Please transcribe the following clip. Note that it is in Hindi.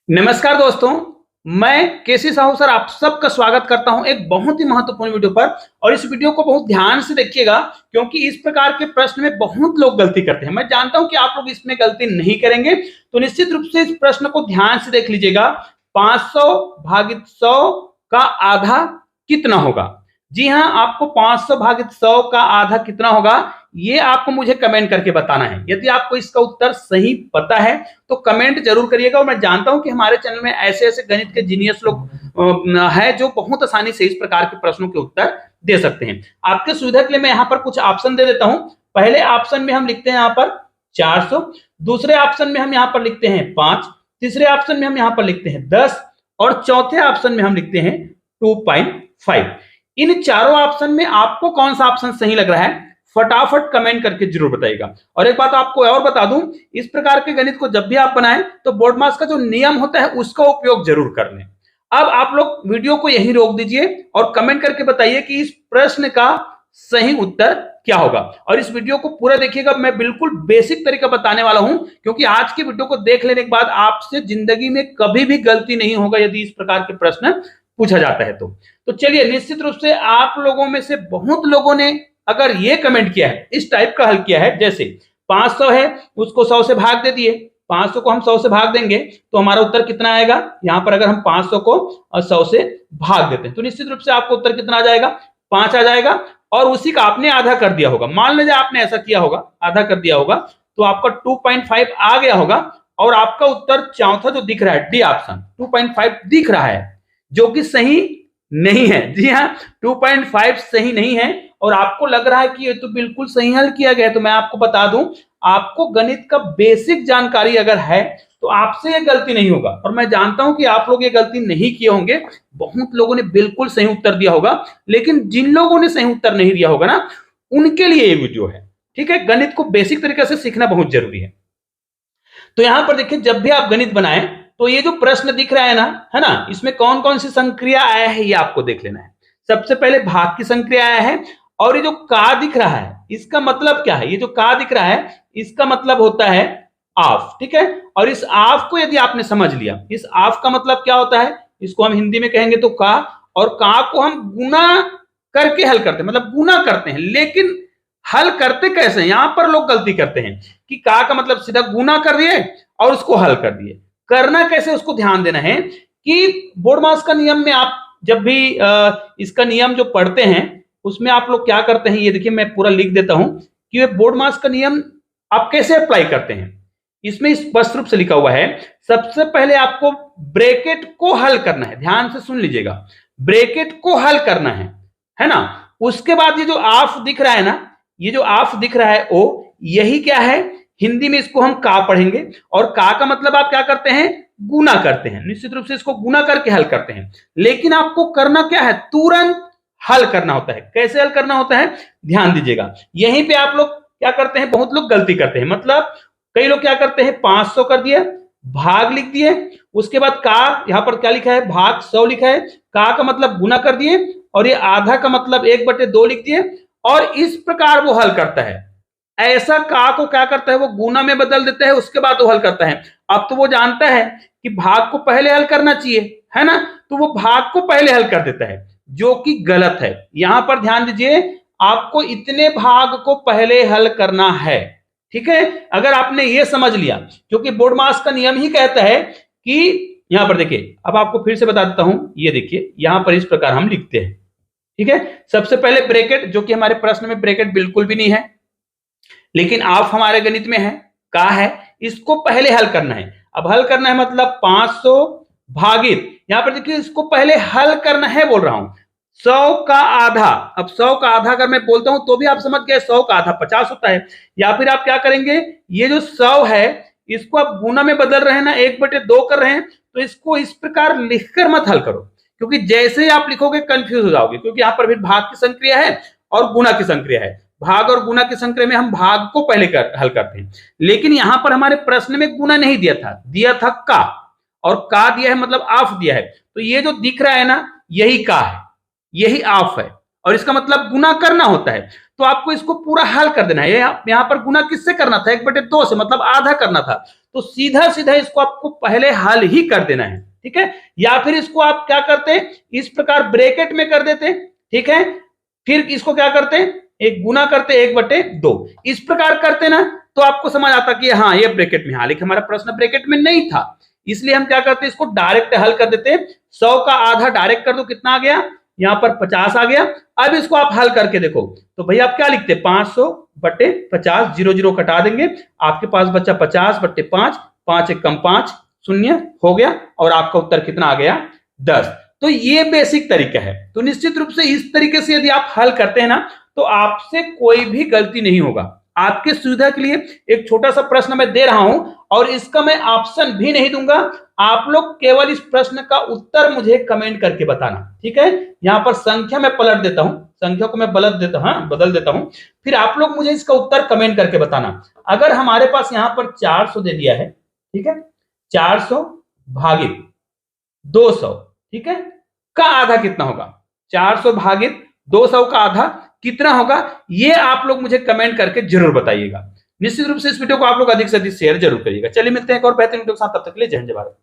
नमस्कार दोस्तों, मैं केसी साहू सर आप सबका स्वागत करता हूं एक बहुत ही महत्वपूर्ण वीडियो पर। और इस वीडियो को बहुत ध्यान से देखिएगा क्योंकि इस प्रकार के प्रश्न में बहुत लोग गलती करते हैं। मैं जानता हूं कि आप लोग इसमें गलती नहीं करेंगे, तो निश्चित रूप से इस प्रश्न को ध्यान से देख लीजिएगा। 500 भागित 100 का आधा कितना होगा? जी हाँ, आपको 500 भागित 100 का आधा कितना होगा ये आपको मुझे कमेंट करके बताना है। यदि आपको इसका उत्तर सही पता है तो कमेंट जरूर करिएगा। और मैं जानता हूं कि हमारे चैनल में ऐसे-ऐसे गणित के जीनियस लोग है जो बहुत आसानी से इस प्रकार के प्रश्नों के उत्तर दे सकते हैं। आपके सुविधा के लिए मैं यहाँ पर कुछ ऑप्शन दे देता हूं। पहले ऑप्शन में हम लिखते हैं यहाँ पर 400, दूसरे ऑप्शन में हम यहाँ पर लिखते हैं 5, तीसरे ऑप्शन में हम यहाँ पर लिखते हैं 10 और चौथे ऑप्शन में हम लिखते हैं 2.5। इन चारों ऑप्शन में आपको कौन सा ऑप्शन सही लग रहा है फटाफट कमेंट करके जरूर बताइएगा। और एक बात आपको और बता दूं, इस प्रकार के गणित को जब भी आप बनाएं तो बोर्ड मास का जो नियम होता है उसका उपयोग जरूर कर लें। अब आप लोग वीडियो को यहीं रोक दीजिए और कमेंट करके बताइए कि इस प्रश्न का सही उत्तर क्या होगा। और इस वीडियो को पूरा देखिएगा, मैं बिल्कुल बेसिक तरीका बताने वाला हूं क्योंकि आज की वीडियो को देख लेने के बाद आपसे जिंदगी में कभी भी गलती नहीं होगा यदि इस प्रकार के प्रश्न पूछा जाता है तो चलिए, निश्चित रूप से आप लोगों में से बहुत लोगों ने अगर ये कमेंट किया है, इस टाइप का हल किया है, जैसे 500 है उसको 100 से भाग दे दिए, 500 को हम 100 से भाग देंगे तो हमारा उत्तर कितना आएगा। यहां पर अगर हम 500 को 100 से भाग देते हैं तो निश्चित रूप से आपको उत्तर कितना आ जाएगा, 5 आ जाएगा। और उसी का आपने आधा कर दिया होगा, मान लीजिए आपने ऐसा किया होगा, आधा कर दिया होगा तो आपका 2.5 आ गया होगा। और आपका उत्तर चौथा जो दिख रहा है डी ऑप्शन 2.5 दिख रहा है, जो कि सही नहीं है। जी हाँ, 2.5 सही नहीं है। और आपको लग रहा है कि ये तो बिल्कुल सही हल किया गया है, तो मैं आपको बता दूं, आपको गणित का बेसिक जानकारी अगर है तो आपसे ये गलती नहीं होगा। और मैं जानता हूं कि आप लोग ये गलती नहीं किए होंगे, बहुत लोगों ने बिल्कुल सही उत्तर दिया होगा। लेकिन जिन लोगों ने सही उत्तर नहीं दिया होगा ना, उनके लिए ये वीडियो है। ठीक है, गणित को बेसिक तरीके से सीखना बहुत जरूरी है। तो यहां पर देखिए, जब भी आप गणित बनाएं तो ये जो प्रश्न दिख रहा है ना, इसमें कौन कौन सी संक्रिया आया है ये आपको देख लेना है। सबसे पहले भाग की संक्रिया आया है। और ये जो का दिख रहा है इसका मतलब क्या है? ये जो का दिख रहा है इसका मतलब होता है ऑफ। ठीक है, और इस ऑफ को यदि आपने समझ लिया, इस ऑफ का मतलब क्या होता है, इसको हम हिंदी में कहेंगे तो का। और का को हम गुना करके हल करते हैं, मतलब गुना करते हैं। लेकिन हल करते कैसे? यहां पर लोग गलती करते हैं कि का मतलब सीधा गुना कर दिए और उसको हल कर दिए। करना कैसे उसको ध्यान देना है कि बोर्ड मास का नियम में आप जब भी इसका नियम जो पढ़ते हैं उसमें आप लोग क्या करते हैं, ये देखिए मैं पूरा लिख देता हूं कि ये बोर्ड मास का नियम आप कैसे अप्लाई करते हैं। इसमें स्पष्ट रूप से लिखा हुआ है, सबसे पहले आपको ब्रैकेट को हल करना है। ध्यान से सुन लीजिएगा, ब्रैकेट को हल करना है ना। उसके बाद ये जो ऑफ दिख रहा है ना, ये जो ऑफ दिख रहा है ओ, यही क्या है, हिंदी में इसको हम का पढ़ेंगे। और का मतलब आप क्या करते हैं, गुना करते हैं। निश्चित रूप से इसको गुना करके हल करते हैं। लेकिन आपको करना क्या है, तुरंत हल करना होता है। कैसे हल करना होता है ध्यान दीजिएगा। यहीं पे आप लोग क्या करते हैं, बहुत लोग गलती करते हैं। मतलब कई लोग क्या करते हैं, 500 कर दिए, भाग लिख दिए, उसके बाद का यहां पर क्या लिखा है, भाग 100 लिखा है, का मतलब गुना कर दिए, और ये आधा का मतलब 1/2 लिख दिए, और इस प्रकार वो हल करता है। ऐसा का को क्या करता है, वो गुना में बदल देता है, उसके बाद वो हल करता है। अब तो वो जानता है कि भाग को पहले हल करना चाहिए, है ना, तो वो भाग को पहले हल कर देता है, जो कि गलत है। यहां पर ध्यान दीजिए, आपको इतने भाग को पहले हल करना है। ठीक है, अगर आपने ये समझ लिया, क्योंकि बोर्ड मास का नियम ही कहता है कि यहां पर देखिए, अब आपको फिर से बता देता हूं, ये देखिए यहां पर इस प्रकार हम लिखते हैं। ठीक है, सबसे पहले ब्रैकेट, जो कि हमारे प्रश्न में ब्रैकेट बिल्कुल भी नहीं है, लेकिन ऑफ हमारे गणित में है, का है, इसको पहले हल करना है। अब हल करना है मतलब 500 भागित, यहां पर देखिए इसको पहले हल करना है बोल रहा हूं, 100 का आधा। अब 100 का आधा अगर मैं बोलता हूं तो भी आप समझ गए, 100 का आधा 50 होता है। या फिर आप क्या करेंगे, ये जो 100 है इसको आप गुना में बदल रहे हैं ना, 1/2 कर रहे हैं, तो इसको इस प्रकार लिखकर मत हल करो, क्योंकि जैसे ही आप लिखोगे कंफ्यूज हो जाओगे। क्योंकि यहां पर भी भाग की संक्रिया है और गुना की संक्रिया है। भाग और गुना की संक्रिया में हम भाग को पहले हल करते हैं, लेकिन यहां पर हमारे प्रश्न में गुना नहीं दिया था, दिया था का, और का दिया है मतलब ऑफ दिया है। तो ये जो दिख रहा है ना, यही का है, यही ऑफ है, और इसका मतलब गुना करना होता है। तो आपको इसको पूरा हल कर देना है। यहां पर गुना किससे करना था, 1/2 से, मतलब आधा करना था। तो सीधा सीधा इसको आपको पहले हल ही कर देना है, ठीक है। या फिर इसको आप क्या करते, इस प्रकार ब्रैकेट में कर देते, ठीक है। फिर इसको क्या करते, एक गुना करते 1/2, इस प्रकार करते ना, तो आपको समझ आता कि हाँ ये ब्रैकेट में, हालांकि हमारा प्रश्न ब्रैकेट में नहीं था, इसलिए हम क्या करते, इसको डायरेक्ट हल कर देते। 100 का आधा डायरेक्ट कर दो, कितना आ गया, यहां पर 50 आ गया। अब इसको आप हल करके देखो, तो भैया आप क्या लिखते, 500/50, 0 कटा देंगे, आपके पास बच्चा 50/5, 5 एक कम 5, 0 हो गया, और आपका उत्तर कितना आ गया, 10। तो ये बेसिक तरीका है। तो निश्चित रूप से इस तरीके से यदि आप हल करते हैं ना, तो आपसे कोई भी गलती नहीं होगा। आपके सुविधा के लिए एक छोटा सा प्रश्न मैं दे रहा हूं, और इसका मैं ऑप्शन भी नहीं दूंगा, आप लोग केवल इस प्रश्न का उत्तर मुझे कमेंट करके बताना, ठीक है। यहां पर संख्या मैं पलट देता हूं, संख्या को मैं बदल देता हूं, फिर आप लोग मुझे इसका उत्तर कमेंट करके बताना। अगर हमारे पास यहां पर 400 दे दिया है, ठीक है, 400 भागित 200, ठीक है, का आधा कितना होगा, 400 भागित 200 का आधा कितना होगा, ये आप लोग मुझे कमेंट करके जरूर बताइएगा। निश्चित रूप से इस वीडियो को आप लोग अधिक से अधिक शेयर जरूर करिएगा। चलिए मिलते हैं एक और बेहतरीन वीडियो के साथ, तब तक के लिए जय हिंद जय भारत।